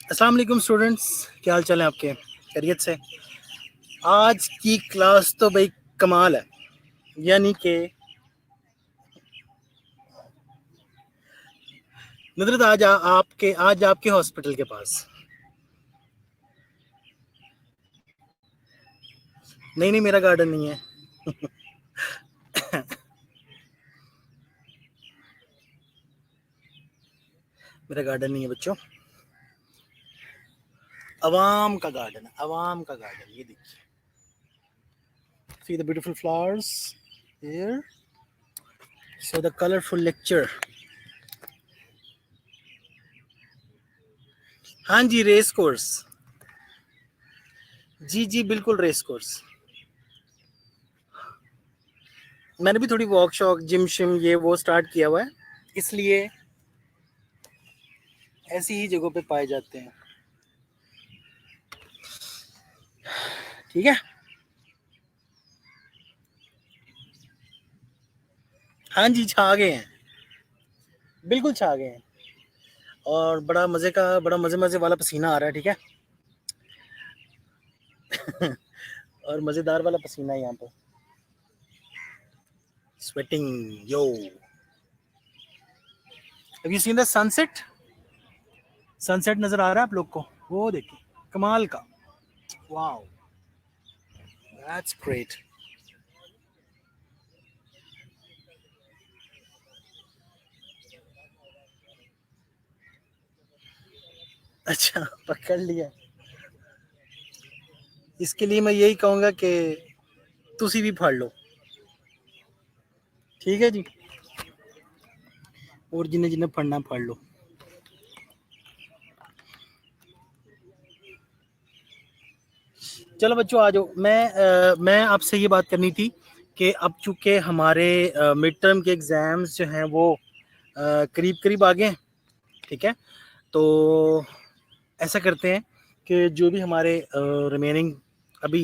अस्सलाम वालेकुम स्टूडेंट्स, क्या हाल चाल है आपके? खैरियत से? आज की क्लास तो भाई कमाल है, यानी कि नुदरत आज आपके हॉस्पिटल के पास। नहीं, मेरा गार्डन नहीं है। मेरा गार्डन नहीं है बच्चों, अवाम का गार्डन है, अवाम का गार्डन। ये देखिए, see the beautiful flowers here, so the colourful lecture. हाँ जी, रेस कोर्स। जी जी बिल्कुल, रेस कोर्स। मैंने भी थोड़ी वॉक शॉक, जिम शिम ये वो स्टार्ट किया हुआ है, इसलिए ऐसी ही जगहों पे पाए जाते हैं। ठीक है, हाँ जी, छा गए हैं, बिल्कुल छा गए हैं। और बड़ा मजे मजे वाला पसीना आ रहा है, ठीक है। और मजेदार वाला पसीना है यहाँ पे, sweating yo. Have you seen the sunset? Sunset नजर आ रहा है आप लोग को? वो देखिए, कमाल का, वाओ, दैट्स ग्रेट। अच्छा, पकड़ लिया। इसके लिए मैं यही कहूंगा कि तुसी भी पढ़ लो, ठीक है जी, और जिन्हें जिन्हें पढ़ना पढ़ लो। चलो बच्चों आ जाओ। मैं आपसे ये बात करनी थी कि अब चूंकि हमारे मिड टर्म के एग्जाम्स जो हैं वो करीब करीब आ गए हैं, ठीक है। तो ऐसा करते हैं कि जो भी हमारे रिमेनिंग अभी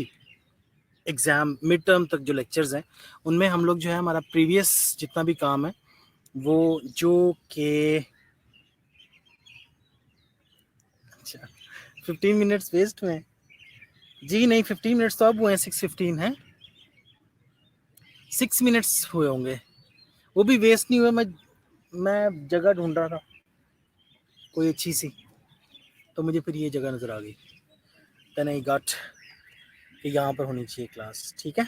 एग्ज़ाम मिड टर्म तक जो लेक्चर्स हैं, उनमें हम लोग जो है हमारा प्रीवियस जितना भी काम है वो जो कि अच्छा 15 मिनट्स वेस्ट हुए। जी नहीं, 15 मिनट्स तो अब हुए हैं, 6:15 है, 6 मिनट्स हुए होंगे, वो भी वेस्ट नहीं हुए। मैं जगह ढूंढ रहा था कोई अच्छी सी, तो मुझे फिर ये जगह नज़र आ गई, देन आई गॉट कि यहाँ पर होनी चाहिए क्लास, ठीक है।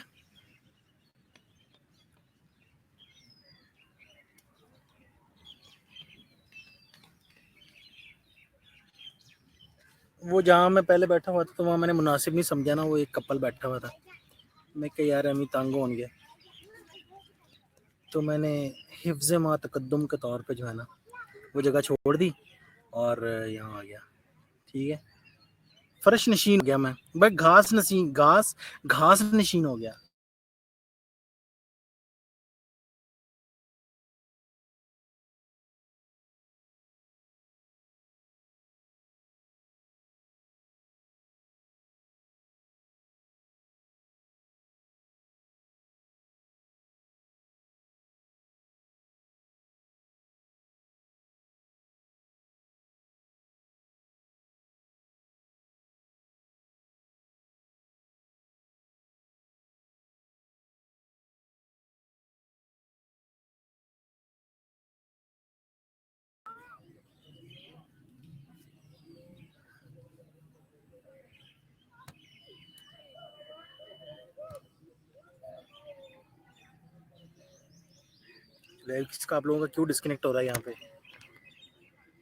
वो जहाँ मैं पहले बैठा हुआ था तो वहाँ मैंने मुनासिब नहीं समझा ना, वो एक कपल बैठा हुआ था, मैं कह यार अमी तंग हो गया, तो मैंने हिफ्ज़ मा तकद्दुम के तौर पे जो है ना वो जगह छोड़ दी और यहाँ आ गया, ठीक है। फर्श नशीन हो गया मैं, बट घास नशीन हो गया। किसका आप लोगों का क्यों डिस्कनेक्ट हो रहा है यहाँ पे?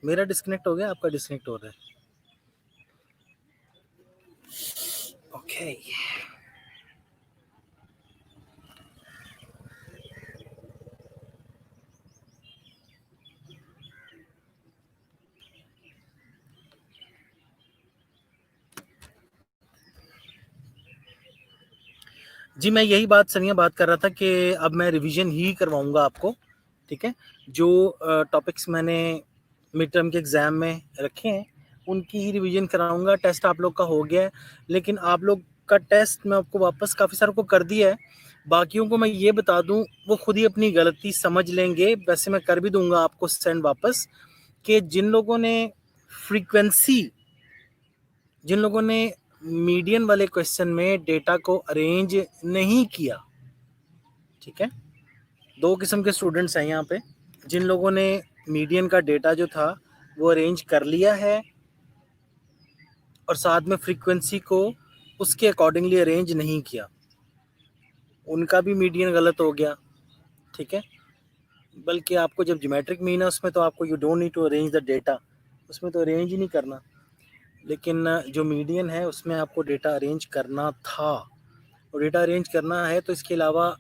मेरा डिस्कनेक्ट हो गया, आपका डिस्कनेक्ट हो रहा है? ओके जी, मैं यही बात सनिया बात कर रहा था कि अब मैं रिवीजन ही करवाऊंगा आपको, ठीक है। जो टॉपिक्स मैंने मिड टर्म के एग्ज़ाम में रखे हैं उनकी ही रिवीजन कराऊंगा। टेस्ट आप लोग का हो गया है, लेकिन आप लोग का टेस्ट मैं आपको वापस काफ़ी सारों को कर दिया है, बाकियों को मैं ये बता दूं वो खुद ही अपनी गलती समझ लेंगे। वैसे मैं कर भी दूंगा आपको सेंड वापस, कि जिन लोगों ने फ्रीक्वेंसी जिन लोगों ने मीडियन वाले क्वेश्चन में डेटा को अरेंज नहीं किया, ठीक है, दो किस्म के स्टूडेंट्स हैं यहाँ पे। जिन लोगों ने मीडियन का डेटा जो था वो अरेंज कर लिया है और साथ में फ्रीक्वेंसी को उसके अकॉर्डिंगली अरेंज नहीं किया, उनका भी मीडियन गलत हो गया, ठीक है। बल्कि आपको जब ज्योमेट्रिक मीन है उसमें तो आपको you don't need to arrange the data, उसमें तो अरेंज ही नहीं करना। लेकिन जो मीडियन है उसमें आपको डेटा अरेंज करना था, और डेटा अरेंज करना है तो इसके अलावा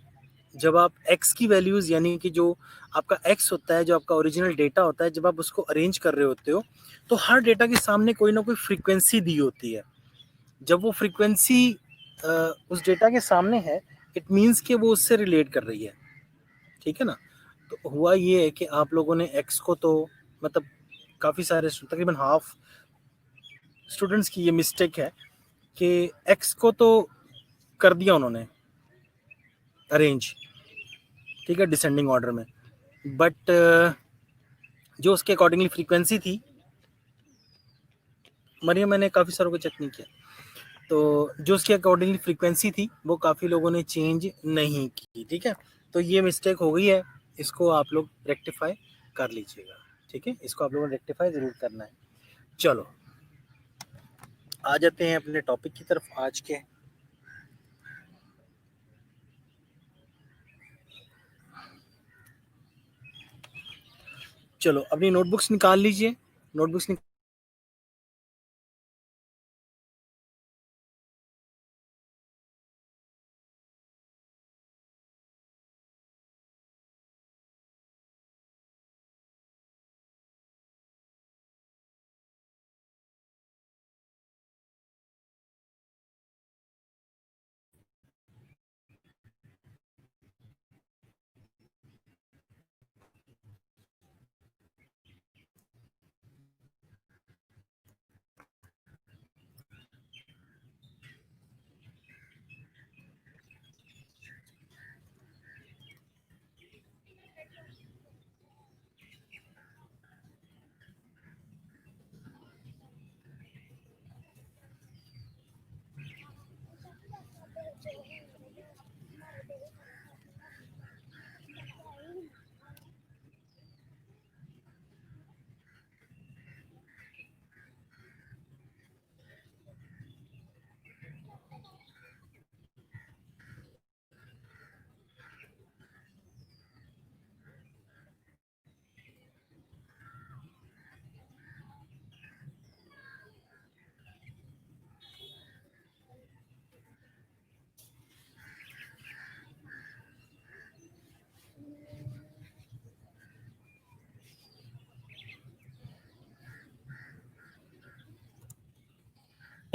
जब आप x की वैल्यूज़ यानी कि जो आपका x होता है, जो आपका ओरिजिनल डेटा होता है, जब आप उसको अरेंज कर रहे होते हो तो हर डेटा के सामने कोई ना कोई फ्रीक्वेंसी दी होती है। जब वो फ्रीक्वेंसी उस डेटा के सामने है, इट मीन्स कि वो उससे रिलेट कर रही है, ठीक है ना। तो हुआ ये है कि आप लोगों ने x को तो मतलब काफ़ी सारे तकरीबन हाफ स्टूडेंट्स की ये मिस्टेक है कि x को तो कर दिया उन्होंने अरेंज, ठीक है, डिसेंडिंग ऑर्डर में, बट जो उसके अकॉर्डिंगली फ्रीक्वेंसी थी, मरियम मैंने काफ़ी सारों को चेक नहीं किया, तो जो उसके अकॉर्डिंगली फ्रीक्वेंसी थी वो काफ़ी लोगों ने चेंज नहीं की, ठीक है। तो ये मिस्टेक हो गई है, इसको आप लोग रेक्टिफाई कर लीजिएगा, ठीक है, इसको आप लोगों ने रेक्टिफाई ज़रूर करना है। चलो आ जाते हैं अपने टॉपिक की तरफ आज के। चलो अपनी नोटबुक्स निकाल लीजिए, notebooks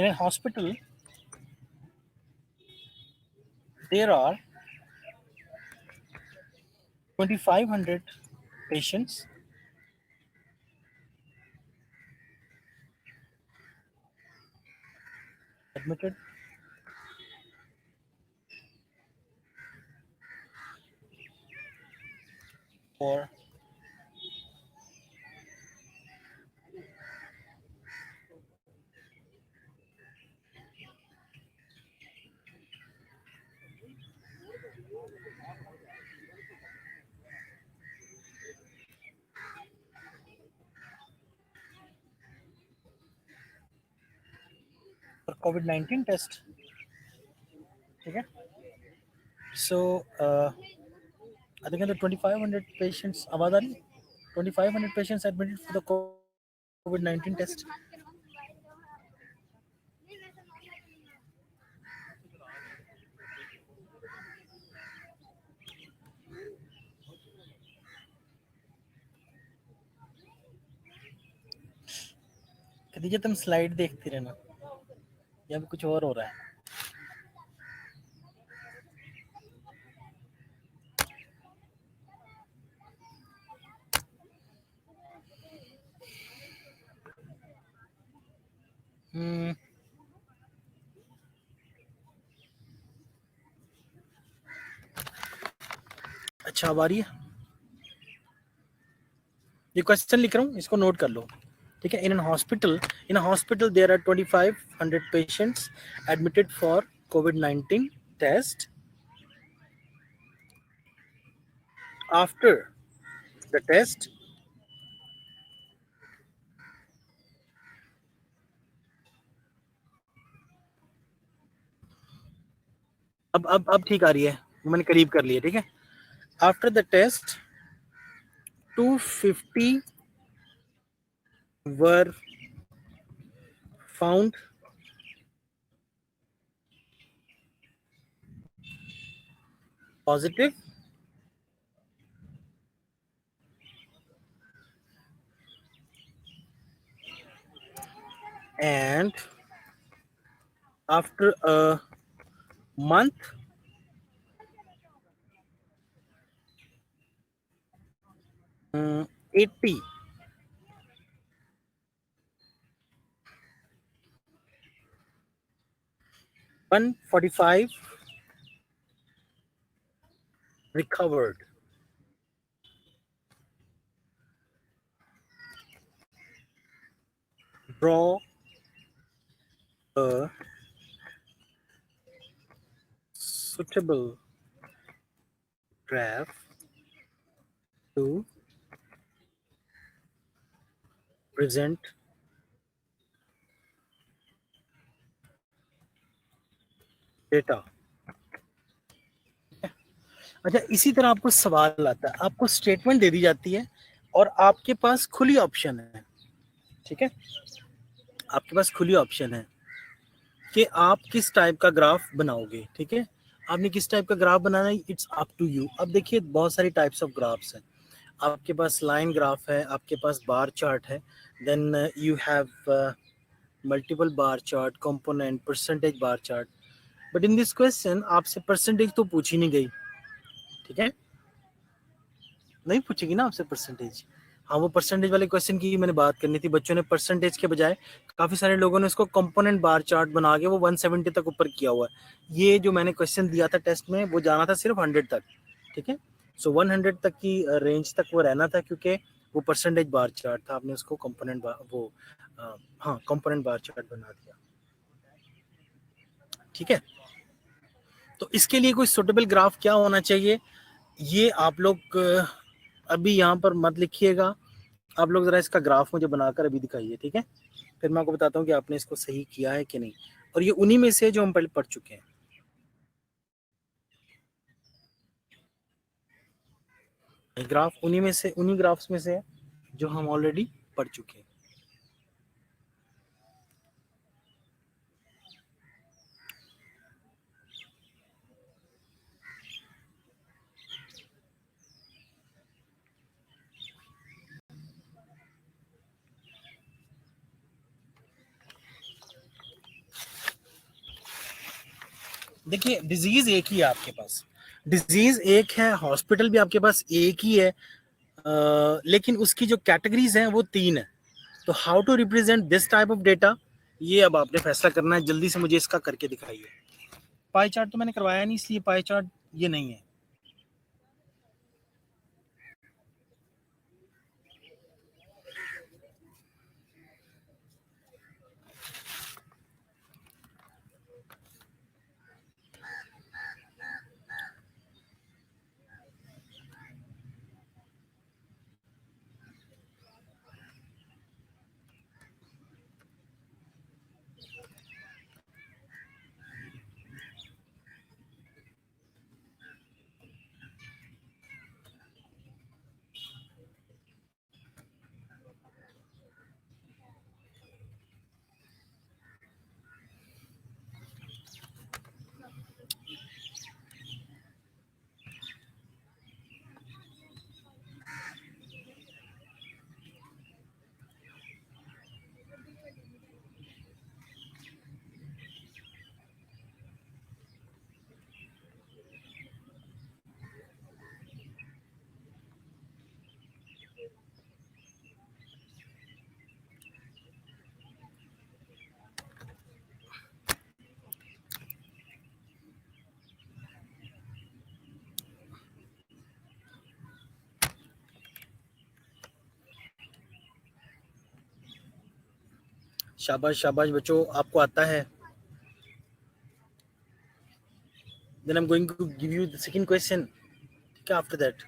in a hospital there are 2500 patients admitted for COVID-19 test, ठीक है। सो आई थिंक 2500 पेशेंट्स, आवाज़ आ रही है, 2500 patients admitted for the COVID-19 test. Khadija तुम स्लाइड देखती रहना, यहाँ पे कुछ और हो रहा है। अच्छा अब आ रही है, ये क्वेश्चन लिख रहा हूँ, इसको नोट कर लो, ठीक ठीक है. In a hospital there are 2500 patients admitted for COVID-19 test. After the test, अब ठीक आ रही है, मैंने करीब कर लिया. ठीक है. After the test, 250 were found positive, and after a month, 80 145 recovered. Draw a suitable graph to present data. अच्छा, इसी तरह आपको सवाल आता है, आपको स्टेटमेंट दे दी जाती है और आपके पास खुली ऑप्शन है. ठीक है, आपके पास खुली ऑप्शन है कि आप किस टाइप का ग्राफ बनाओगे. ठीक है, आपने किस टाइप का ग्राफ बनाना है, इट्स अप टू यू. अब देखिए बहुत सारी टाइप्स ऑफ ग्राफ्स हैं. आपके पास लाइन ग्राफ है, आपके पास बार चार्ट है, then you have multiple bar chart, component, percentage bar chart. But in this question आपसे परसेंटेज तो पूछी नहीं गई. ठीक है, नहीं पूछेगी ना आपसे परसेंटेज. हाँ, वो परसेंटेज वाले क्वेश्चन की मैंने बात करनी थी. बच्चों ने परसेंटेज के बजाय काफी सारे लोगों ने इसको कंपोनेंट बार चार्ट बना के वो 170 तक ऊपर किया हुआ है. ये जो मैंने क्वेश्चन दिया था टेस्ट में, वो जाना था सिर्फ 100 तक. ठीक है, सो 100 तक की रेंज तक वो रहना था, क्योंकि वो परसेंटेज बार चार्ट था. आपने उसको कंपोनेंट वो हाँ कंपोनेंट बार चार्ट बना दिया. ठीक है, तो इसके लिए कोई सुटेबल ग्राफ क्या होना चाहिए, ये आप लोग अभी यहाँ पर मत लिखिएगा. आप लोग जरा इसका ग्राफ मुझे बनाकर अभी दिखाइए. ठीक है, फिर मैं आपको बताता हूँ कि आपने इसको सही किया है कि नहीं. और ये उन्हीं में से जो हम पहले पढ़ चुके हैं. ग्राफ उन्हीं में से, उन्हीं ग्राफ्स में से है जो हम ऑलरेडी पढ़ चुके हैं. देखिए डिजीज एक ही है आपके पास, डिजीज एक है, हॉस्पिटल भी आपके पास एक ही है, लेकिन उसकी जो कैटेगरीज हैं वो 3 है. तो how to represent this type of data, ये अब आपने फैसला करना है. जल्दी से मुझे इसका करके दिखाइए. पाई चार्ट तो मैंने करवाया नहीं, इसलिए पाई चार्ट ये नहीं है. शाबाश शाबाश बच्चों, आपको आता है। Then I'm going to give you the second question. ठीक है, after that.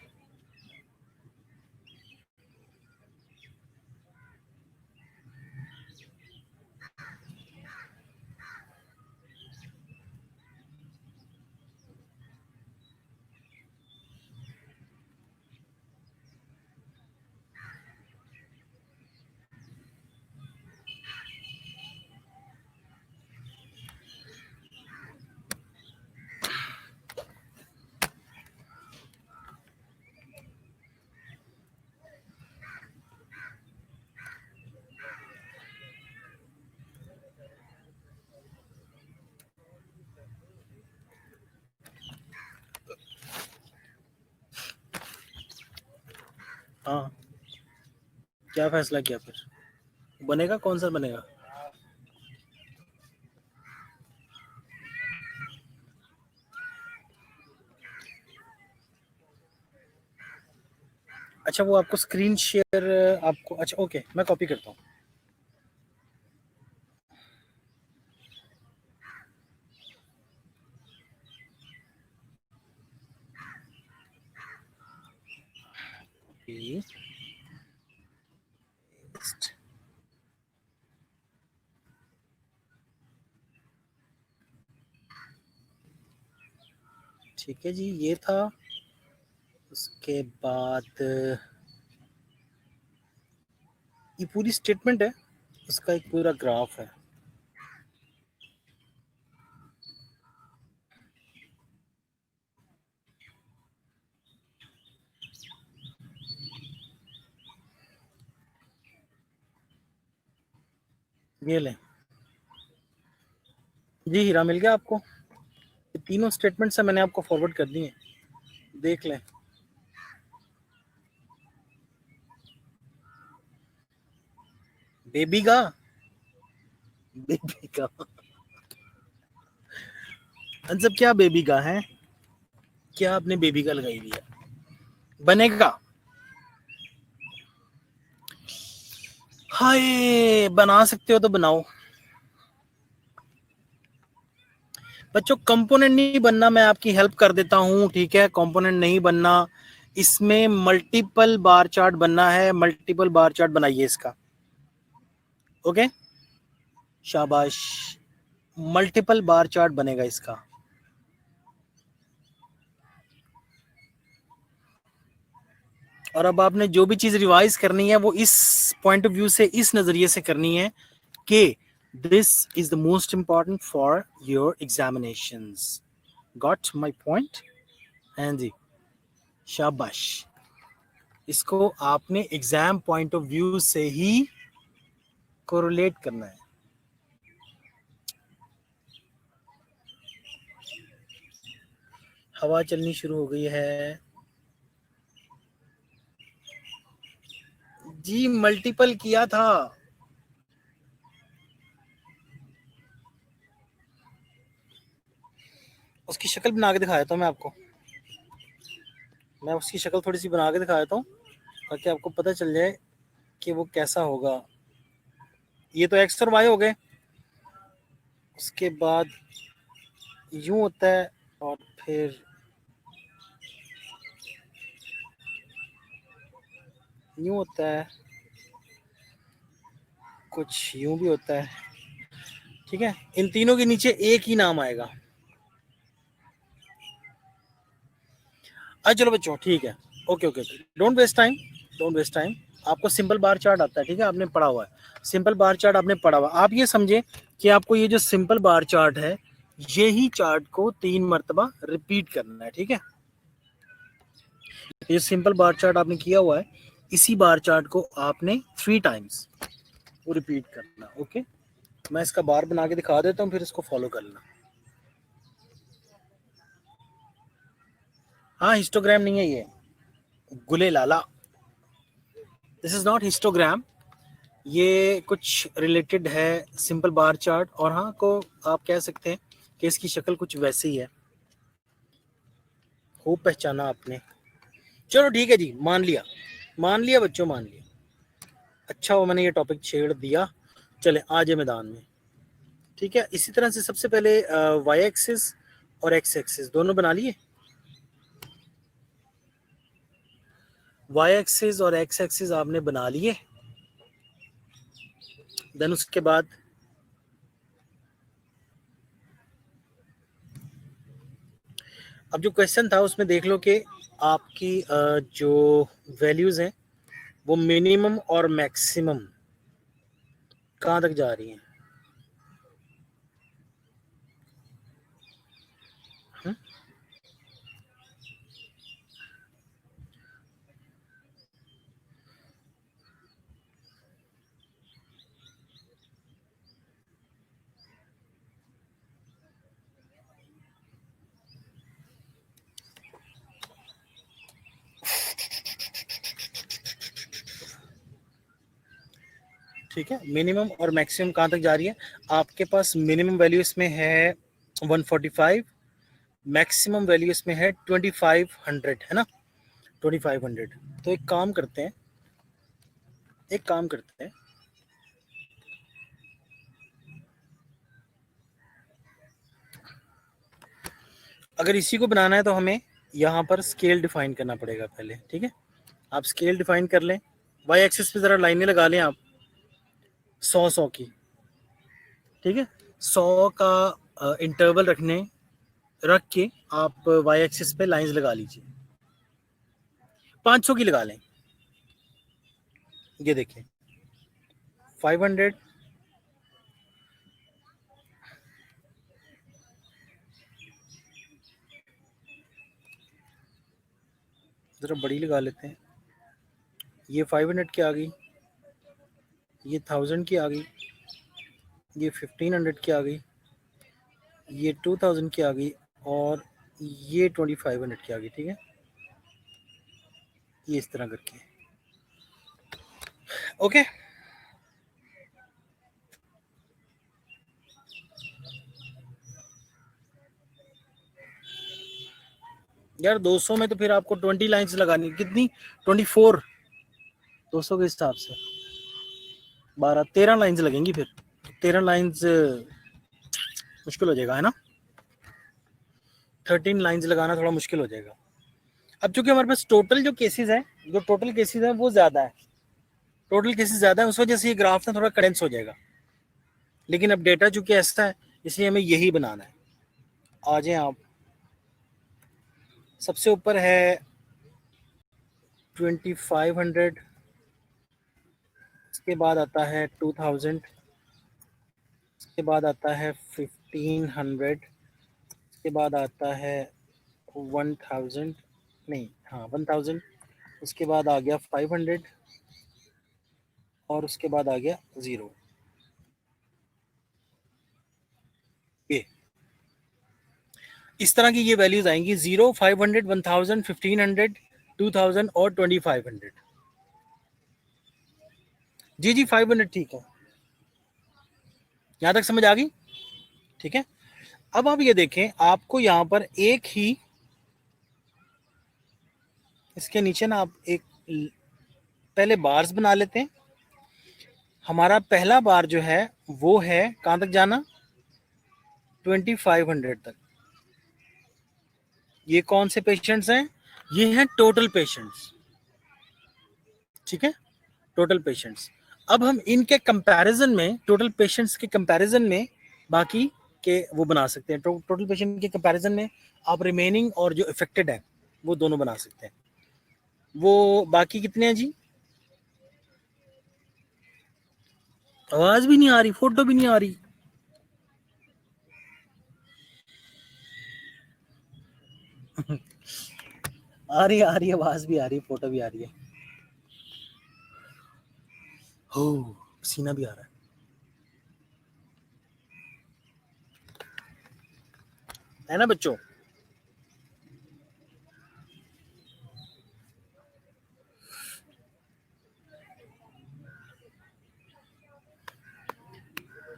हाँ, क्या फैसला किया फिर? बनेगा, कौन सा बनेगा? अच्छा, वो आपको स्क्रीन शेयर आपको, अच्छा ओके, मैं कॉपी करता हूँ। ठीक है जी, ये था। उसके बाद ये पूरी स्टेटमेंट है, उसका एक पूरा ग्राफ है। ये ले जी, हीरा मिल गया आपको। ये तीनों स्टेटमेंट से मैंने आपको फॉरवर्ड कर दी है, देख लें। बेबी का, बेबी का आंसर क्या? बेबी का है क्या? आपने बेबी का लगाई दिया, बनेगा। हाय, बना सकते हो तो बनाओ बच्चों। कंपोनेंट नहीं बनना, मैं आपकी हेल्प कर देता हूँ, ठीक है? कंपोनेंट नहीं बनना, इसमें मल्टीपल बार चार्ट बनना है। मल्टीपल बार चार्ट बनाइए इसका, ओके? शाबाश, मल्टीपल बार चार्ट बनेगा इसका। और अब आपने जो भी चीज रिवाइज करनी है वो इस पॉइंट ऑफ व्यू से, इस नजरिए से करनी है कि this is the most important for your examinations. Got my point? हाँ जी, शाबाश। इसको आपने एग्जाम पॉइंट ऑफ व्यू से ही कोरिलेट करना है। हवा चलनी शुरू हो गई है जी, मल्टीपल किया था। उसकी शक्ल बना के दिखाया था मैं आपको, मैं उसकी शक्ल थोड़ी सी बना के दिखाया था ताकि आपको पता चल जाए कि वो कैसा होगा। ये तो एक्स और वाई हो गए, उसके बाद यूं होता है, और फिर यूं होता है, कुछ यूं भी होता है, ठीक है? इन तीनों के नीचे एक ही नाम आएगा। अच्छा चलो बच्चों, ठीक है, okay okay, don't waste time, don't waste time. आपको सिंपल बार चार्ट आता है, ठीक है? आपने पढ़ा हुआ है सिंपल बार चार्ट, आपने पढ़ा हुआ। आप ये समझे कि आपको ये जो सिंपल बार चार्ट है, ये ही चार्ट को 3 मरतबा रिपीट करना है, ठीक है? ये सिंपल बार चार्ट आपने किया हुआ है, इसी बार चार्ट को आपने 3 टाइम्स वो रिपीट करना, ओके? मैं इसका बार बना के दिखा देता हूँ, फिर इसको फॉलो कर लेना। हाँ, हिस्टोग्राम नहीं है ये, गुले लाला, दिस इज नॉट हिस्टोग्राम। ये कुछ रिलेटेड है सिंपल बार चार्ट, और हाँ को आप कह सकते हैं कि इसकी शक्ल कुछ वैसे ही है। खूब पहचाना आपने, चलो ठीक है जी, मान लिया, मान लिया बच्चों, मान लिया। अच्छा वो मैंने ये टॉपिक छेड़ दिया, चले आ जाए मैदान में। ठीक है, इसी तरह से सबसे पहले वाई एक्सिस और एक्स एक्सिस दोनों बना लिए। वाई एक्सिस और एक्स एक्सिस आपने बना लिए। देन उसके बाद अब जो क्वेश्चन था उसमें देख लो कि आपकी जो वैल्यूज हैं वो मिनिमम और मैक्सिमम कहाँ तक जा रही हैं। हुँ? ठीक है, मिनिमम और मैक्सिमम कहाँ तक जा रही है। आपके पास मिनिमम वैल्यू इसमें है 145, मैक्सिमम वैल्यू इसमें है 2500, है ना, 2500। तो एक काम करते हैं, अगर इसी को बनाना है तो हमें यहाँ पर स्केल डिफाइन करना पड़ेगा पहले। ठीक है, आप स्केल डिफाइन कर लें। वाई एक्सिस पे जरा लाइनें लगा लें आप 100 की। ठीक है, 100 का इंटरवल रख के आप वाई एक्सिस पे लाइंस लगा लीजिए। 500 की लगा लें। ये देखिए 500, जरा बड़ी लगा लेते हैं। ये 500 की आ गई, ये 1000 की आ गई, ये 1500 की आ गई, ये 2000 की आ गई, और ये 2500 की आ गई। ठीक है, ये इस तरह करके। ओके, यार 200 में तो फिर आपको 20 लाइंस लगानी, कितनी, 24, 200 के हिसाब से 13 लाइंस लगेंगी। फिर 13 लाइंस मुश्किल हो जाएगा, है ना। 13 लाइंस लगाना थोड़ा मुश्किल हो जाएगा। अब चूंकि हमारे पास टोटल जो केसेस हैं, वो ज्यादा है, उस वजह से ये ग्राफ ना थोड़ा कंडेंस हो जाएगा। लेकिन अब डेटा चूंकि ऐसा है इसलिए हमें यही बनाना है। आ जाए आप, सबसे ऊपर है 2500, इसके बाद आता है 2000, इसके बाद आता है 1500, इसके बाद आता है 1000, नहीं हाँ 1000, उसके बाद आ गया 500, और उसके बाद आ गया 0। ये इस तरह की ये वैल्यूज आएंगी, 0, 500, 1000, 1500, 2000 और 2500। जी जी 500 ठीक है, यहाँ तक समझ आ गई। ठीक है, अब आप ये देखें, आपको यहाँ पर एक ही, इसके नीचे ना आप एक पहले बार्स बना लेते हैं। हमारा पहला बार जो है वो है कहाँ तक जाना, 2500 तक। ये कौन से पेशेंट्स हैं, ये हैं टोटल पेशेंट्स। ठीक है, टोटल पेशेंट्स। अब हम इनके कंपैरिजन में, टोटल पेशेंट्स के कंपैरिजन में बाकी के वो बना सकते हैं। टोटल पेशेंट के कंपैरिजन में आप रिमेनिंग और जो इफेक्टेड है वो दोनों बना सकते हैं। वो बाकी कितने हैं जी, आवाज भी नहीं आ रही, फोटो भी नहीं आ रही। आ रही आवाज भी आ रही, फोटो भी आ रही है। हो, पसीना भी आ रहा है ना बच्चों।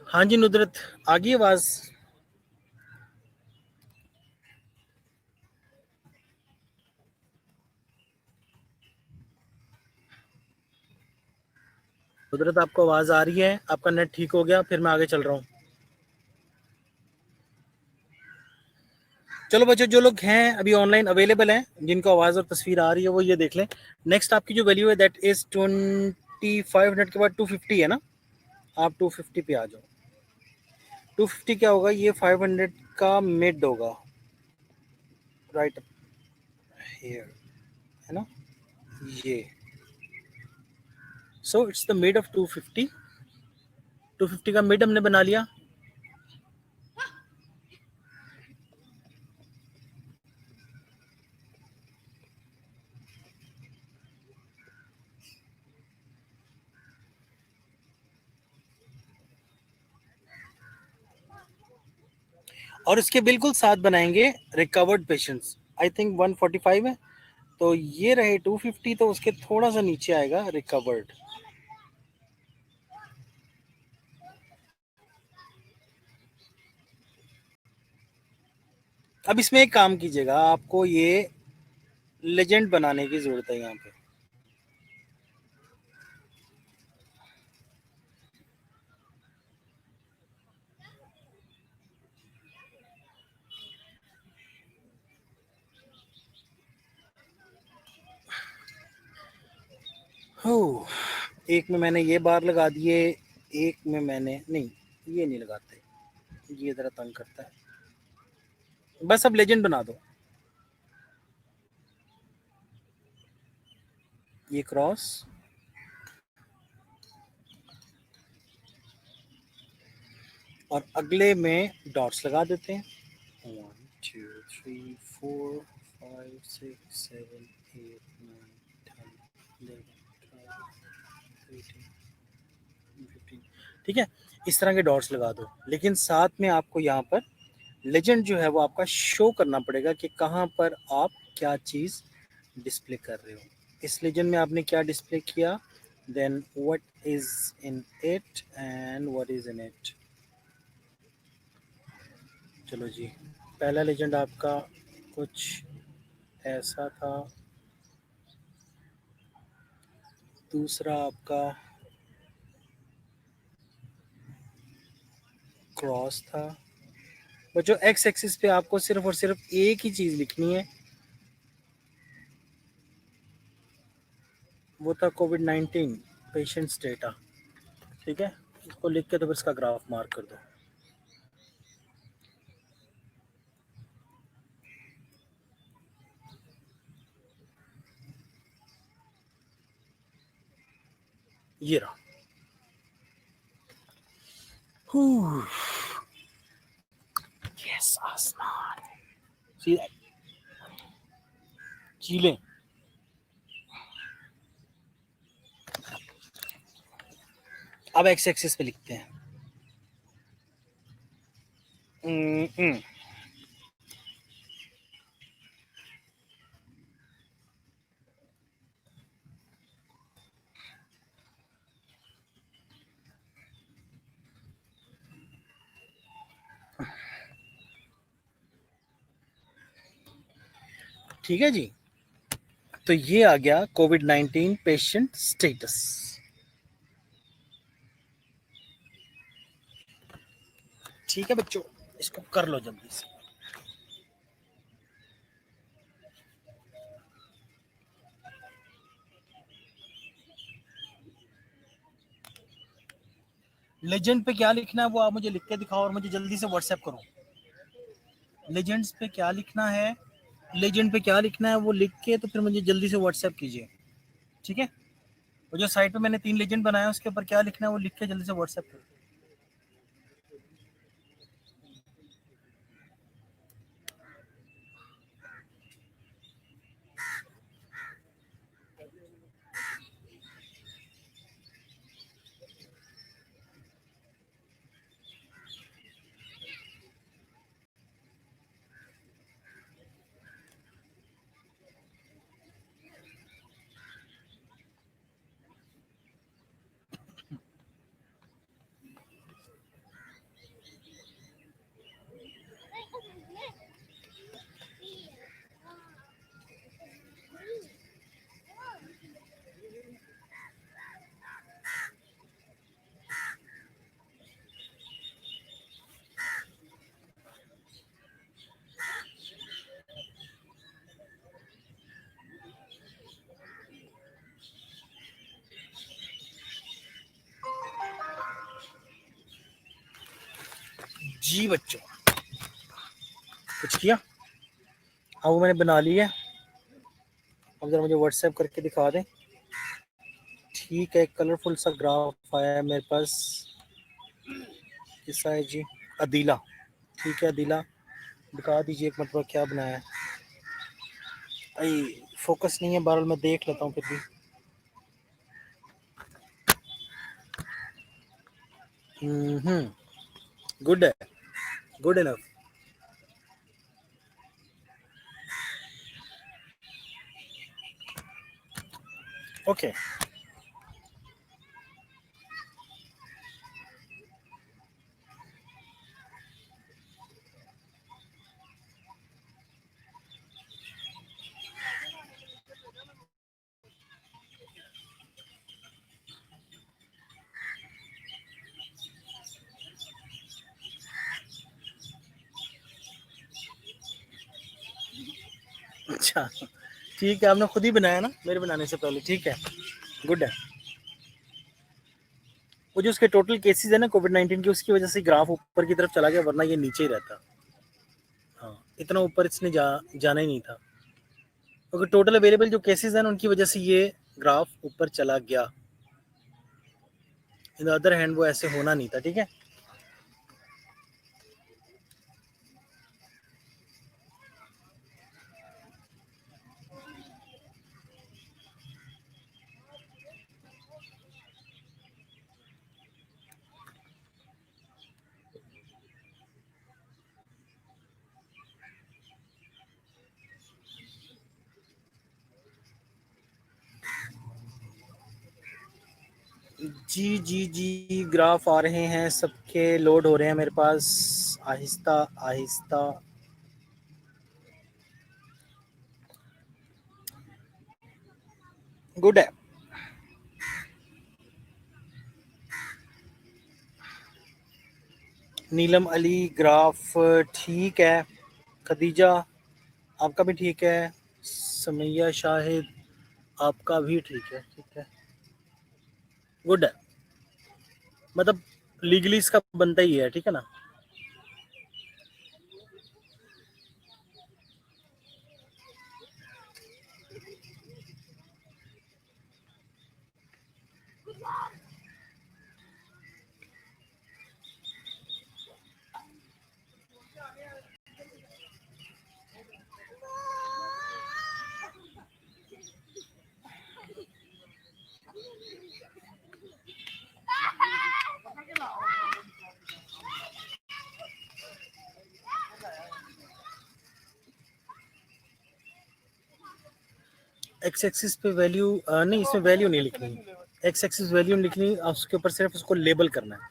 हाँ जी नुदरत, आ गई आवाज। कुदरत आपको आवाज आ रही है? आपका नेट ठीक हो गया? फिर मैं आगे चल रहा हूँ। चलो बच्चों, जो लोग हैं अभी ऑनलाइन अवेलेबल हैं, जिनको आवाज और तस्वीर आ रही है, वो ये देख लें। नेक्स्ट आपकी जो वैल्यू है दैट इज 2500 के बाद 250 है ना, आप 250 पे आ जाओ। 250 क्या होगा, ये 500 का मिड होगा, राइट हियर, है ना ये। So it's the mid of 250। 250 का मिड हमने बना लिया। और इसके बिल्कुल साथ बनाएंगे रिकवर्ड पेशेंट्स। आई थिंक 145 है, तो ये रहे 250, तो उसके थोड़ा सा नीचे आएगा रिकवर्ड। अब इसमें एक काम कीजिएगा, आपको ये लेजेंड बनाने की जरूरत है यहाँ पे। हो, एक में मैंने ये बार लगा दिए, एक में मैंने नहीं, ये नहीं लगाते, ये जरा तंग करता है। बस अब लेजेंड बना दो, ये क्रॉस, और अगले में डॉट्स लगा देते हैं। 1 2 3 4 5 6 7 8 9 10 11 12 13 15। ठीक है, इस तरह के डॉट्स लगा दो, लेकिन साथ में आपको यहाँ पर लेजेंड जो है वो आपका शो करना पड़ेगा कि कहाँ पर आप क्या चीज डिस्प्ले कर रहे हो। इस लेजेंड में आपने क्या डिस्प्ले किया, then what is in it and what is in it. चलो जी, पहला लेजेंड आपका कुछ ऐसा था, दूसरा आपका क्रॉस था। बच्चों एक्स एक्सिस पे आपको सिर्फ और सिर्फ एक ही चीज लिखनी है, वो था कोविड-19 पेशेंट्स डेटा। ठीक है, इसको लिख के तो फिर इसका ग्राफ मार्क कर दो। ये रहा। यस आसमान, सी चीलें। अब एक्स एक्सिस पे लिखते हैं। ठीक है जी, तो ये आ गया कोविड-19 पेशेंट स्टेटस। ठीक है बच्चों, इसको कर लो जल्दी से। लेजेंड पे क्या लिखना है वो आप मुझे लिख के दिखाओ और मुझे जल्दी से व्हाट्सएप करो। लेजेंड्स पे क्या लिखना है, लेजेंड पे क्या लिखना है वो लिख के तो फिर मुझे जल्दी से व्हाट्सएप कीजिए। ठीक है, वो जो साइट पे मैंने 3 लेजेंड बनाया उसके ऊपर क्या लिखना है वो लिख के जल्दी से व्हाट्सएप करो। जी बच्चों, कुछ किया? हाँ वो मैंने बना लिया। अब जरा मुझे व्हाट्सएप करके दिखा दें। ठीक है, कलरफुल सा ग्राफ आया है मेरे पास। किसका है जी? अदीला। ठीक है अदीला, दिखा दीजिए एक मतलब क्या बनाया है। आई फोकस नहीं है, बहरहाल मैं देख लेता हूँ फिर भी। गुड है, गुड इनफ। ओके अच्छा, ठीक है, आपने खुद ही बनाया ना मेरे बनाने से पहले। ठीक है, गुड है। वो जो उसके टोटल केसेस है ना कोविड-19 के, उसकी वजह से ग्राफ ऊपर की तरफ चला गया, वरना ये नीचे ही रहता। हाँ, इतना ऊपर इसने जाना ही नहीं था, क्योंकि टोटल अवेलेबल जो केसेस हैं उनकी वजह से ये ग्राफ ऊपर चला गया। इन द अदर हैंड वो ऐसे होना नहीं था। ठीक है, जी जी जी, ग्राफ आ रहे हैं, सबके लोड हो रहे हैं मेरे पास आहिस्ता आहिस्ता। गुड है। नीलम अली ग्राफ ठीक है। खदीजा आपका भी ठीक है। समैया शाहिद आपका भी ठीक है। ठीक है, गुड है। मतलब लीगली इसका बनता ही है। ठीक है ना। एक्स एक्सिस पे वैल्यू नहीं, इसमें वैल्यू नहीं लिखनी। एक्स एक्सिस वैल्यू नहीं लिखनी, उसके ऊपर सिर्फ उसको लेबल करना है।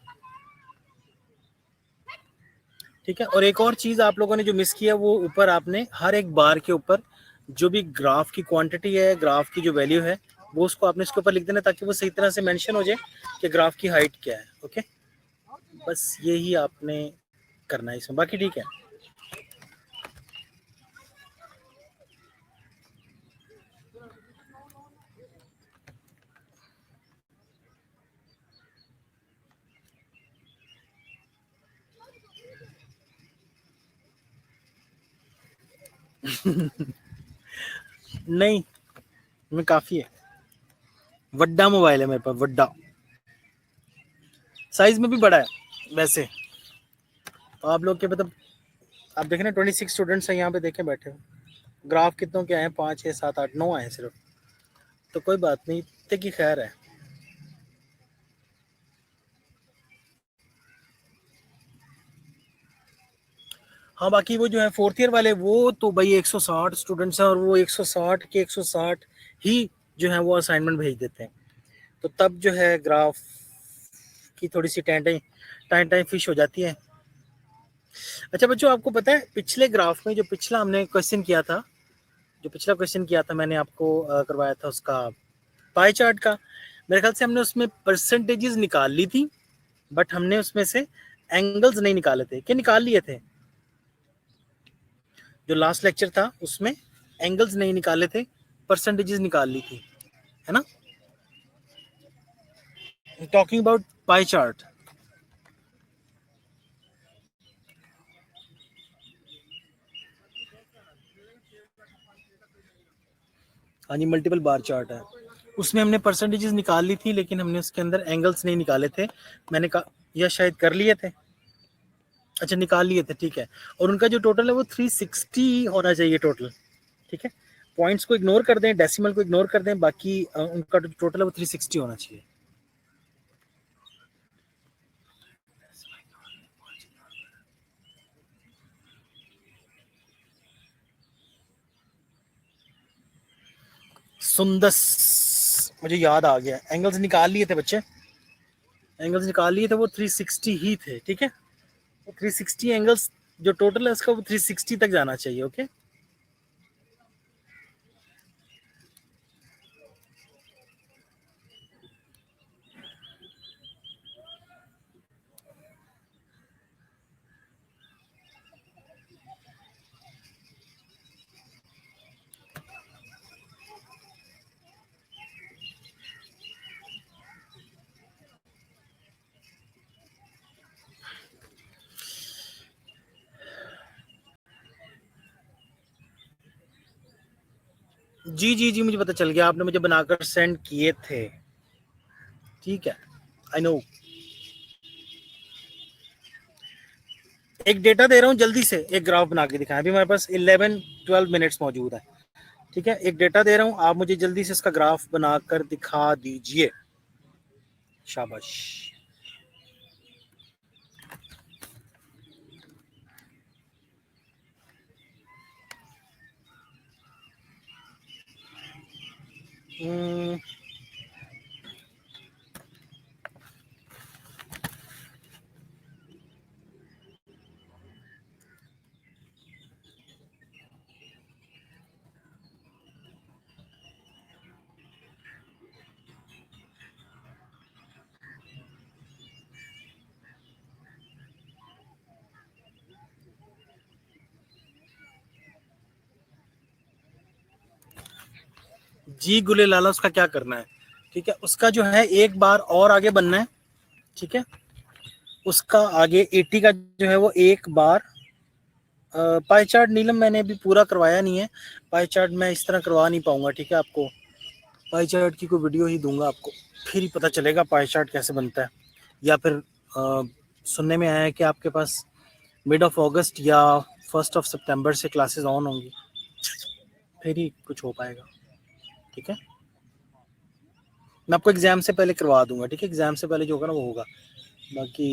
ठीक है, और एक और चीज आप लोगों ने जो मिस किया, वो ऊपर आपने हर एक बार के ऊपर जो भी ग्राफ की क्वांटिटी है, ग्राफ की जो वैल्यू है, वो उसको आपने इसके ऊपर लिख देना, ताकि वो सही तरह से मेंशन हो जाए कि ग्राफ की हाइट क्या है। ओके, बस यही आपने करना है इसमें, बाकी ठीक है। नहीं, में काफी है। वड्डा मोबाइल है मेरे पास, वड्डा साइज में भी बड़ा है वैसे। तो आप लोग के मतलब आप देखें ना, 26 स्टूडेंट्स हैं यहाँ पे, देखें बैठे हुए। ग्राफ कितनों के आए हैं? 5 6 7 8 9 आए सिर्फ। तो कोई बात नहीं, इतने की खैर है। हाँ, बाकी वो जो है फोर्थ ईयर वाले, वो तो भाई 160 स्टूडेंट्स हैं, और वो 160 के 160 ही जो है वो असाइनमेंट भेज देते हैं। तो तब जो है ग्राफ की थोड़ी सी टाइम टाइम फिश हो जाती है। अच्छा बच्चों, आपको पता है पिछले ग्राफ में जो पिछला हमने क्वेश्चन किया था, जो पिछला क्वेश्चन किया था मैंने आपको करवाया था उसका पाई चार्ट का, मेरे ख्याल से हमने उसमें परसेंटेजेस निकाल ली थी, बट हमने उसमें से एंगल्स नहीं निकाले थे। क्या निकाल लिए थे? जो लास्ट लेक्चर था उसमें एंगल्स नहीं निकाले थे, परसेंटेजेस निकाल ली थी, है ना। Talking about pie chart. हाँ जी, मल्टीपल बार चार्ट है। उसमें हमने परसेंटेजेस निकाल ली थी, लेकिन हमने उसके अंदर एंगल्स नहीं निकाले थे। मैंने कहा या शायद कर लिए थे, अच्छा निकाल लिए थे, ठीक है। और उनका जो टोटल है वो 360 होना चाहिए टोटल, ठीक है। पॉइंट्स को इग्नोर कर दें, डेसिमल को इग्नोर कर दें, बाकी उनका जो टोटल है वो 360 होना चाहिए। सुंदस, मुझे याद आ गया, एंगल्स निकाल लिए थे बच्चे, एंगल्स निकाल लिए थे, वो 360 ही थे, ठीक है। 360 एंगल्स जो टोटल है उसका वो 360 तक जाना चाहिए, ओके। जी जी जी, मुझे पता चल गया, आपने मुझे बनाकर सेंड किए थे, ठीक है, आई नो। एक डेटा दे रहा हूँ, जल्दी से एक ग्राफ बना के दिखाएं। अभी मेरे पास 11-12 मिनट्स मौजूद है, ठीक है। एक डेटा दे रहा हूँ, आप मुझे जल्दी से इसका ग्राफ बनाकर दिखा दीजिए, शाबाश। जी गुले लाला, उसका क्या करना है, ठीक है। उसका जो है एक बार और आगे बनना है, ठीक है। उसका आगे 80 का जो है वो एक बार, पाई चार्ट नीलम मैंने अभी पूरा करवाया नहीं है, पाई चार्ट मैं इस तरह करवा नहीं पाऊंगा, ठीक है। आपको पाई चार्ट की कोई वीडियो ही दूंगा आपको, फिर ही पता चलेगा पाई चार्ट कैसे बनता है। या फिर सुनने में आया है कि आपके पास मिड ऑफ अगस्त या 1 सितंबर से क्लासेस ऑन होंगी, फिर ही कुछ हो पाएगा, ठीक है। मैं आपको एग्जाम से पहले करवा दूंगा, ठीक है। एग्जाम से पहले जो होगा ना वो होगा। बाकी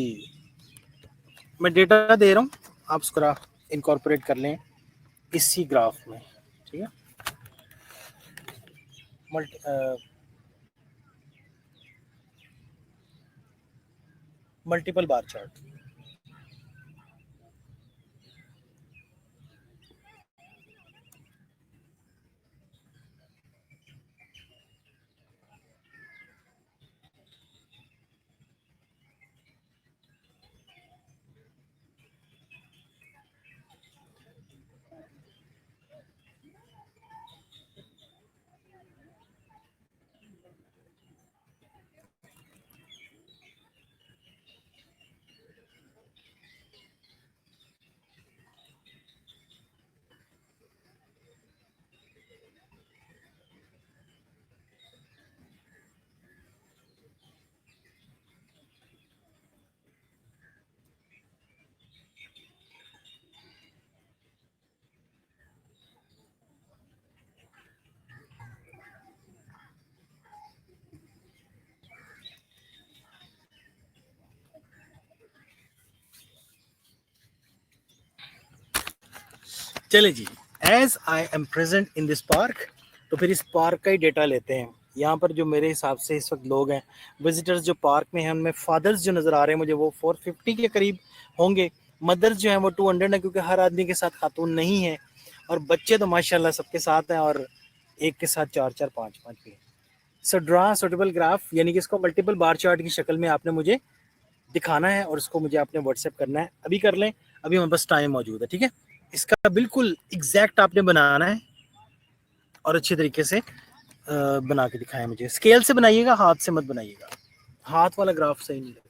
मैं डेटा दे रहा हूँ, आप उसको इनकॉर्पोरेट कर लें इसी ग्राफ में, ठीक है। Multiple bar chart. चले जी, as I am present in this park, तो फिर इस पार्क का ही डेटा लेते हैं। यहाँ पर जो मेरे हिसाब से इस वक्त लोग हैं, विजिटर्स जो पार्क में हैं, उनमें फादर्स जो नज़र आ रहे हैं मुझे वो 450 के करीब होंगे। मदर्स जो हैं वो 200 है, क्योंकि हर आदमी के साथ खातून नहीं है। और बच्चे तो माशाल्लाह सबके साथ हैं, और एक के साथ 4-4, 5-5 भी। सो ड्रा सुटेबल ग्राफ, यानी कि इसको मल्टीपल बार चार्ट की शक्ल में आपने मुझे दिखाना है, और इसको मुझे आपने व्हाट्सएप करना है। अभी कर लें, अभी हमारे पास टाइम मौजूद है, ठीक है। इसका बिल्कुल एग्जैक्ट आपने बनाना है, और अच्छे तरीके से बना के दिखाएं मुझे। स्केल से बनाइएगा, हाथ से मत बनाइएगा, हाथ वाला ग्राफ सही नहीं लगता।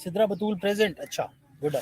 सिद्रा बतूल प्रेजेंट, अच्छा गुड।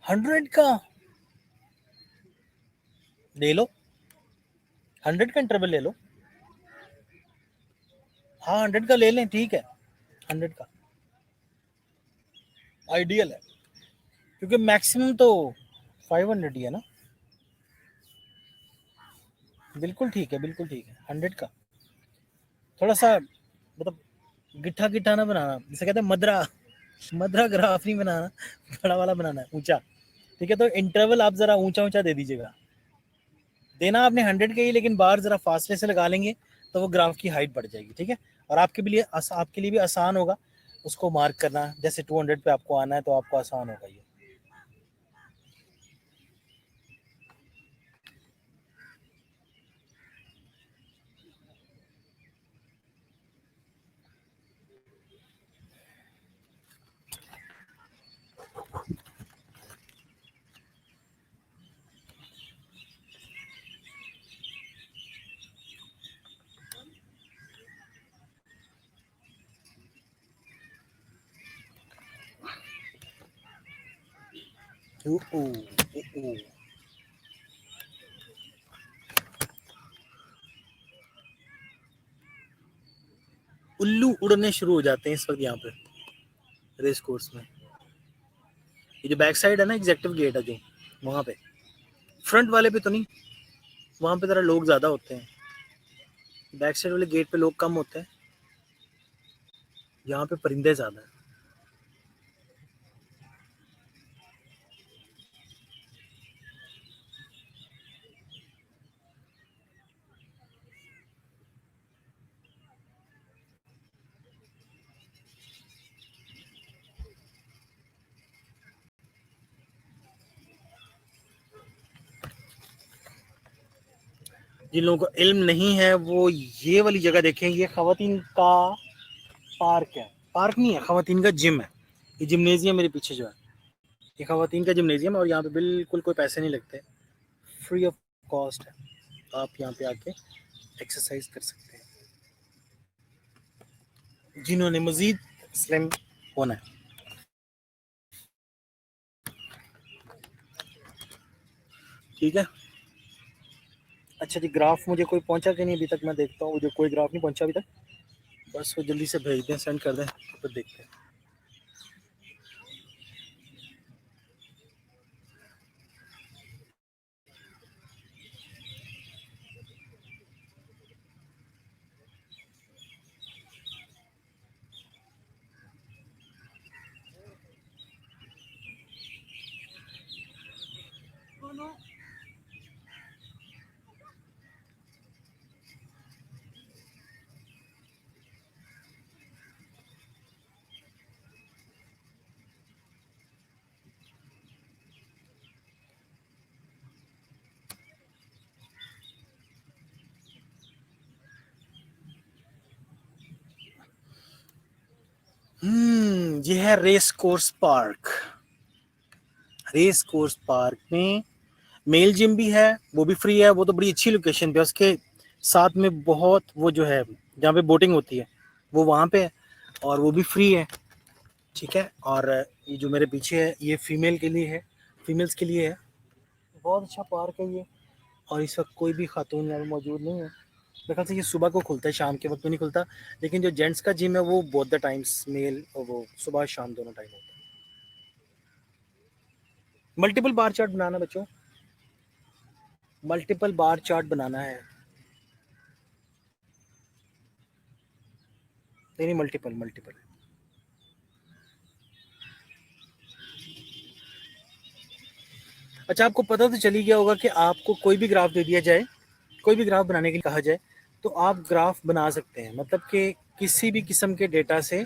100 का ले लो, 100 का इंटरवल ले लो। हाँ 100 का ले लें, ठीक है, 100 का आइडियल है, क्योंकि मैक्सिमम तो 500 ही है ना। बिल्कुल ठीक है, बिल्कुल ठीक है, 100 का। थोड़ा सा मतलब गिट्ठा गिट्ठा ना बनाना, जिसे कहते हैं मदरा, मदरा ग्राफ नहीं बनाना, बड़ा वाला बनाना है, ऊंचा। ठीक है, तो इंटरवल आप जरा ऊंचा ऊंचा दे दीजिएगा। देना आपने 100 के ही, लेकिन बार जरा फासले से लगा लेंगे तो वो ग्राफ की हाइट बढ़ जाएगी। ठीक है, और आपके लिए भी आसान होगा उसको मार्क करना। जैसे 200 पे आपको आना है तो आपको आसान होगा ये। ओ, ओ, ओ, ओ। उल्लू उड़ने शुरू हो जाते हैं इस वक्त यहाँ पे रेस कोर्स में। ये जो बैक साइड है ना, एग्जेक्टिव गेट है जो, वहाँ पे, फ्रंट वाले पे तो नहीं, वहाँ पे जरा लोग ज्यादा होते हैं। बैक साइड वाले गेट पे लोग कम होते हैं, यहाँ पे परिंदे ज्यादा है। जिन लोगों को इल्म नहीं है वो ये वाली जगह देखें, ये खवातीन का पार्क है, पार्क नहीं है, खवातीन का जिम है। ये जिम्नेजियम मेरे पीछे जो है, ये खवातीन का जिम्नेजियम है, और यहाँ पे बिल्कुल कोई पैसे नहीं लगते, फ्री ऑफ कॉस्ट है। आप यहाँ पे आके एक्सरसाइज कर सकते हैं जिन्होंने मजीद स्लिम होना है। ठीक है, अच्छा जी, ग्राफ मुझे कोई पहुंचा कि नहीं अभी तक, मैं देखता हूँ। मुझे कोई ग्राफ नहीं पहुंचा अभी तक, बस वो जल्दी से भेज दें, सेंड कर दें, फिर देखते हैं। ये है race course park. Race course park में मेल जिम भी है, वो भी फ्री है। वो तो बड़ी अच्छी लोकेशन पे, उसके साथ में बहुत वो जो है जहाँ पे बोटिंग होती है वो वहाँ पे है, और वो भी फ्री है। ठीक है, और ये जो मेरे पीछे है ये फीमेल के लिए है, फीमेल्स के लिए है। बहुत अच्छा पार्क है ये, और इस वक्त कोई भी खातून यहाँ पे मौजूद नहीं है। मेरे ख्याल से ये सुबह को खुलता है, शाम के वक्त तो नहीं खुलता। लेकिन जो जेंट्स का जिम है वो बोथ द टाइम्स, मेल और वो सुबह शाम दोनों टाइम होता है। मल्टीपल बार चार्ट बनाना बच्चों, मल्टीपल बार चार्ट बनाना है। नहीं, मल्टीपल मल्टीपल। अच्छा, आपको पता तो चली गया होगा कि आपको कोई भी ग्राफ दे दिया जाए, कोई भी ग्राफ बनाने के लिए कहा जाए, तो आप ग्राफ बना सकते हैं। मतलब कि किसी भी किस्म के डेटा से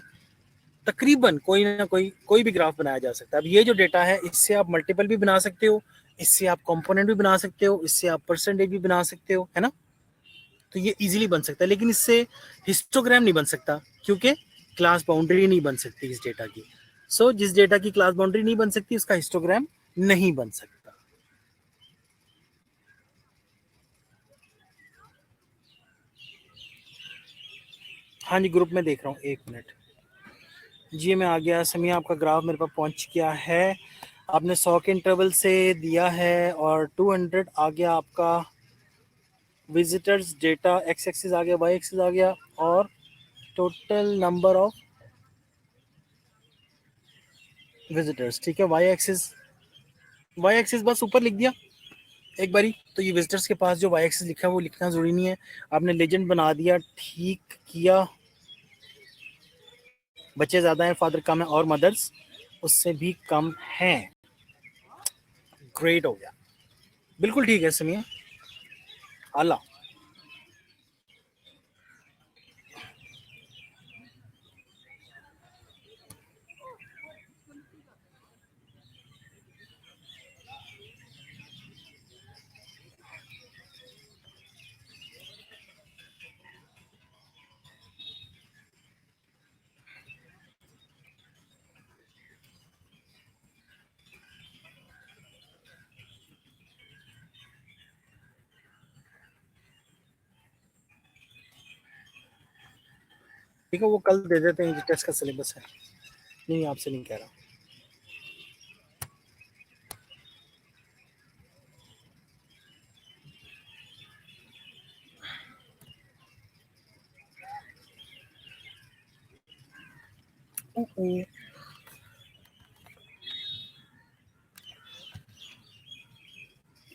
तकरीबन कोई ना कोई भी ग्राफ बनाया जा सकता है। अब ये जो डेटा है, इससे आप मल्टीपल भी बना सकते हो, इससे आप कंपोनेंट भी बना सकते हो, इससे आप परसेंटेज भी बना सकते हो, है ना। तो ये इजीली बन सकता है, लेकिन इससे हिस्टोग्राम नहीं बन सकता, क्योंकि क्लास बाउंड्री नहीं बन सकती इस डेटा की। सो जिस डेटा की क्लास बाउंड्री नहीं बन सकती, उसका हिस्टोग्राम नहीं बन सकता। हाँ जी, ग्रुप में देख रहा हूँ, 1 मिनट जी। मैं आ गया समिया, आपका ग्राफ मेरे पास पहुंच गया है। आपने 100 के इंटरवल से दिया है और 200 आ गया आपका विजिटर्स डेटा। एक्स एक्सिस आ गया, वाई एक्सिस आ गया, और टोटल नंबर ऑफ विजिटर्स। ठीक है, वाई एक्सिस बस ऊपर लिख दिया एक बारी। तो ये विजिटर्स के पास जो वाई एक्सिस लिखा है वो लिखना जरूरी नहीं है। आपने लेजेंड बना दिया, ठीक किया। बच्चे ज्यादा हैं, फादर कम है, और मदर्स उससे भी कम हैं। ग्रेट हो गया, बिल्कुल ठीक है समिया, आला। ठीक है, वो कल दे देते हैं, टेस्ट का सिलेबस है। नहीं, आपसे नहीं कह रहा।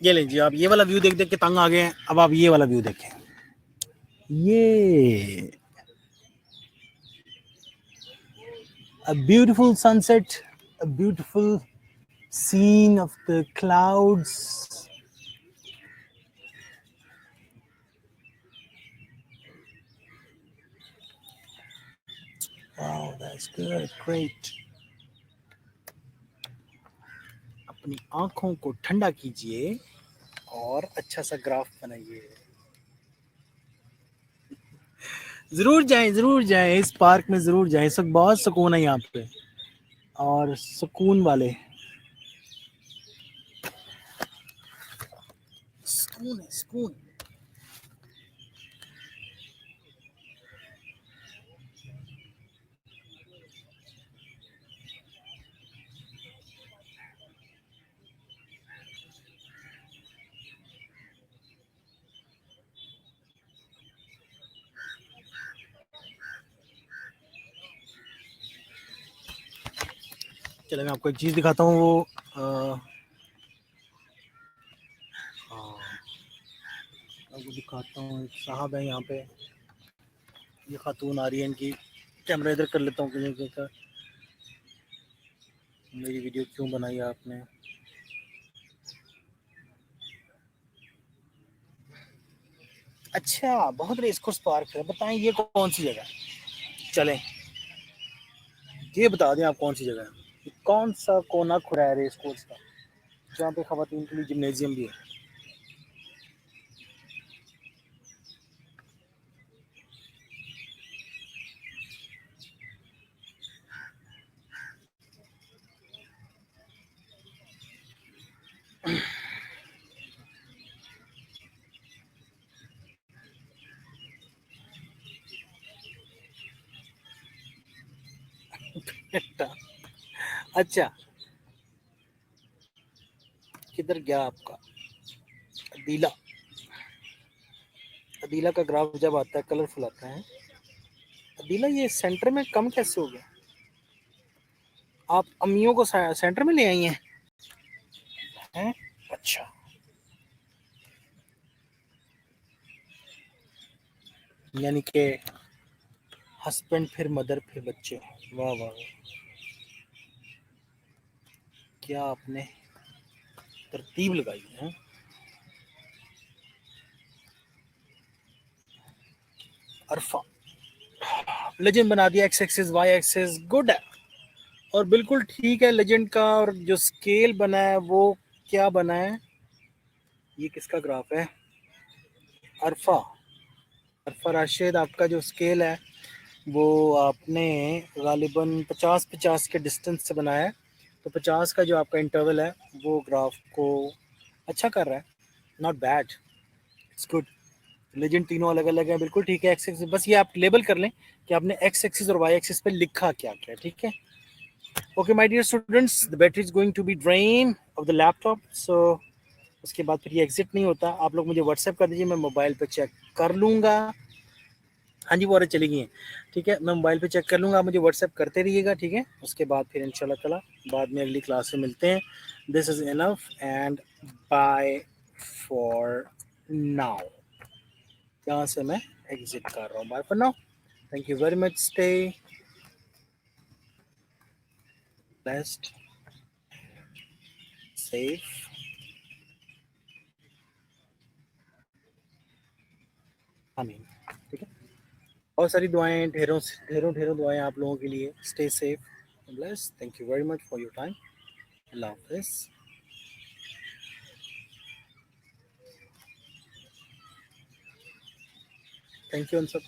ये लें जी, आप ये वाला व्यू देख देख के तंग आ गए हैं। अब आप ये वाला व्यू देखें, ये a beautiful sunset, a beautiful scene of the clouds. Wow, that's good, great. अपनी आंखों को ठंडा कीजिए और अच्छा सा ग्राफ बनाइए। जरूर जाएं इस पार्क में, जरूर जाएं। इस वक्त बहुत सुकून है यहाँ पे, और सुकून वाले सुकून है, सुकून। चलो मैं आपको एक चीज दिखाता हूँ। वो आपको दिखाता हूँ। एक साहब है यहाँ पे, ये खातून आ रही है इनकी। कैमरा इधर कर लेता हूँ क्योंकि मेरी वीडियो क्यों बनाई आपने। अच्छा, बहुत रेस कोर्स पार्क है। बताएं ये कौन सी जगह है? चलें, ये बता दें आप कौन सी जगह है। कौन सा कोना खुरा है रेस कोर्स का, जहाँ पे खवातीन के लिए जिम्नेजियम भी है? अच्छा, किधर गया आपका अदीला? अदीला का ग्राफ जब आता है कलरफुल आता है। अदीला ये सेंटर में कम कैसे हो गया? आप अम्मियों को सेंटर में ले आई हैं? अच्छा, यानी कि हस्बैंड फिर मदर फिर बच्चे। वाह वाह वाह, क्या आपने तरतीब लगाई है। अरफा लेजेंड बना दिया, X axis Y axis, good है और बिल्कुल ठीक है लेजेंड का। और जो स्केल बना है वो क्या बना है, ये किसका ग्राफ है? अरफा, अरफा राशिद, आपका जो स्केल है वो आपने गालिबन 50-50 के डिस्टेंस से बनाया है। तो 50 का जो आपका इंटरवल है वो ग्राफ को अच्छा कर रहा है, not bad, it's good. Legend तीनों अलग अलग है, बिल्कुल ठीक है। एक्स एक्सिस बस ये आप लेबल कर लें कि आपने एक्स एक्सिस और वाई एक्सिस पे लिखा क्या क्या, ठीक है। Okay my dear students, the battery is going to be drain off the laptop, so उसके बाद फिर ये एग्जिट नहीं होता। आप लोग मुझे व्हाट्सएप कर दीजिए, मैं मोबाइल पे चेक कर लूँगा। हाँ जी, वो औरत चली गई हैं, ठीक है, मैं मोबाइल पे चेक कर लूँगा, आप मुझे व्हाट्सएप करते रहिएगा, ठीक है। उसके बाद फिर इंशाल्लाह ताला बाद में अगली क्लास में मिलते हैं। This is enough and bye for now. यहाँ से मैं एग्जिट कर रहा हूँ, bye for now, thank you very much, stay blessed, safe, आमीन, ठीक है। बहुत सारी दुआएं, ढेरों ढेरों ढेरों दुआएं आप लोगों के लिए। Stay safe, blessed, thank you very much for your time, Allah हाफिज़, थैंक यू सब।